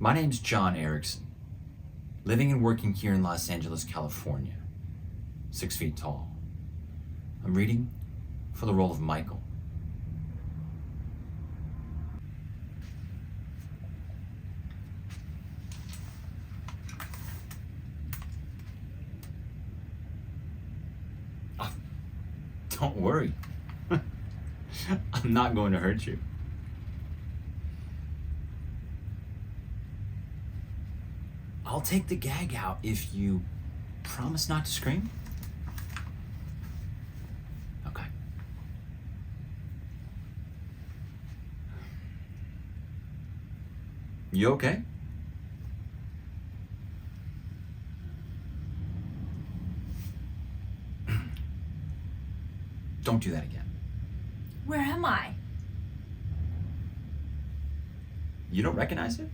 My name's John Erickson, living and working here in Los Angeles, California, 6 feet tall. I'm reading for the role of Michael. Oh, don't worry. I'm not going to hurt you. I'll take the gag out if you promise not to scream. Okay. You okay? Don't do that again. Where am I? You don't recognize it?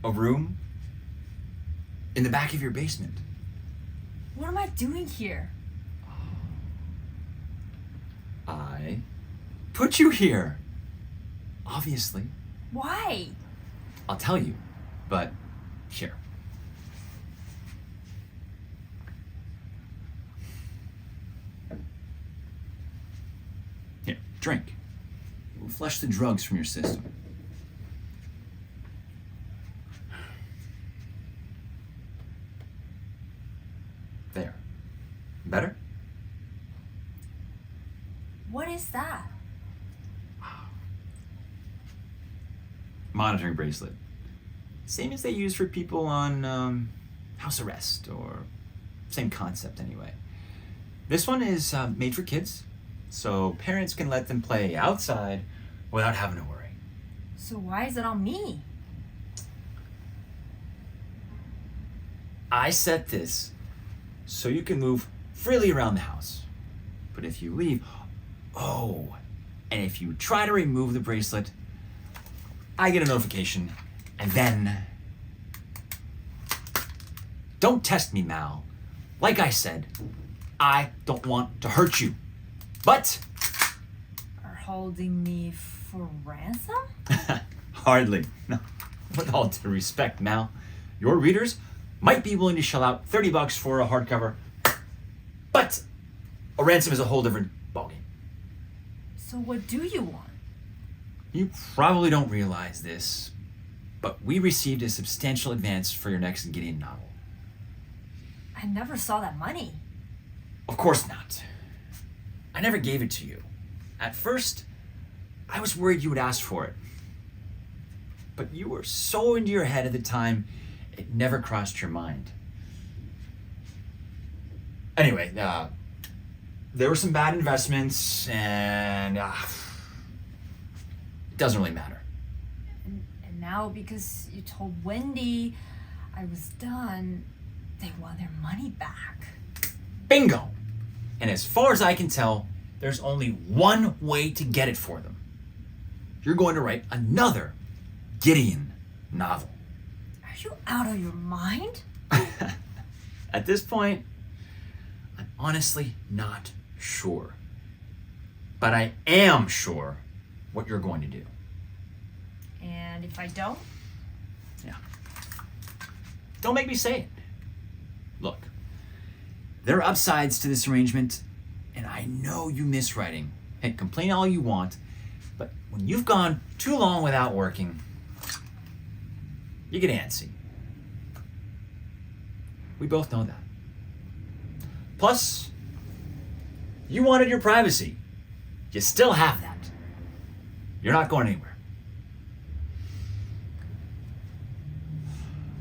A room in the back of your basement. What am I doing here? I put you here. Obviously. Why? I'll tell you, but here. Here, drink. It will flush the drugs from your system. There. Better? What is that? Monitoring bracelet. Same as they use for people on house arrest, or same concept anyway. This one is made for kids, so parents can let them play outside without having to worry. So why is it on me? I set this so you can move freely around the house. But if you leave, and if you try to remove the bracelet, I get a notification, and then... Don't test me, Mal. Like I said, I don't want to hurt you. But... Are holding me for ransom? Hardly. No. With all due respect, Mal, your readers might be willing to shell out $30 for a hardcover, but a ransom is a whole different ballgame. So what do you want? You probably don't realize this, but we received a substantial advance for your next Gideon novel. I never saw that money. Of course not. I never gave it to you. At first, I was worried you would ask for it. But you were so into your head at the time, it never crossed your mind. Anyway, there were some bad investments, and it doesn't really matter. And now because you told Wendy I was done, they want their money back. Bingo! And as far as I can tell, there's only one way to get it for them. You're going to write another Gideon novel. Are you out of your mind? At this point, I'm honestly not sure. But I am sure what you're going to do. And if I don't? Yeah. Don't make me say it. Look, there are upsides to this arrangement, and I know you miss writing. Hey, complain all you want, but when you've gone too long without working, you get antsy. We both know that. Plus, you wanted your privacy. You still have that. You're not going anywhere.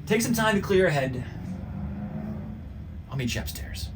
Take some time to clear your head. I'll meet you upstairs.